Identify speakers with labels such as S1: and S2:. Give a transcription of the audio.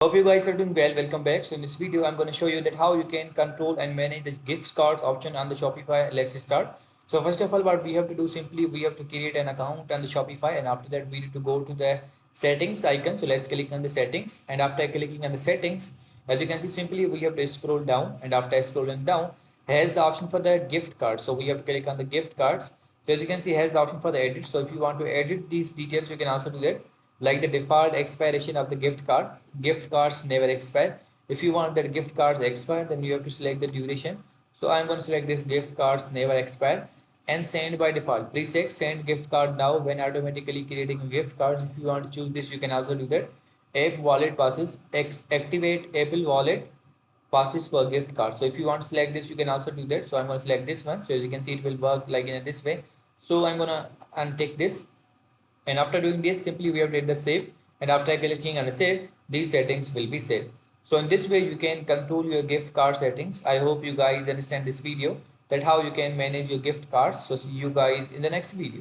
S1: Hope you guys are doing well. Welcome back. So in this video, I'm going to show you that how you can control and manage the gift cards option on the Shopify. Let's start. So first of all, what we have to do simply, we have to create an account on the Shopify, and after that, we need to go to the settings icon. So let's click on the settings, and after clicking on the settings, as you can see, simply we have to scroll down, and after scrolling down, has the option for the gift card. So we have to click on the gift cards. So as you can see, has the option for the edit. So if you want to edit these details, you can also do that, like the default expiration of the gift cards never expire. If you want that gift cards expire, then you have to select the duration. So I'm going to select this gift cards never expire and send by default. Please check send gift card now when automatically creating gift cards. If you want to choose this, you can also do that. App wallet passes, activate Apple wallet passes for gift card. So if you want to select this, you can also do that. So I'm going to select this one. So as you can see, it will work like in this way. So I'm going to untick this, and after doing this, simply we have to hit the save, and after clicking on the save, these settings will be saved. So in this way you can control your gift card settings. I hope you guys understand this video, that how you can manage your gift cards. So see you guys in the next video.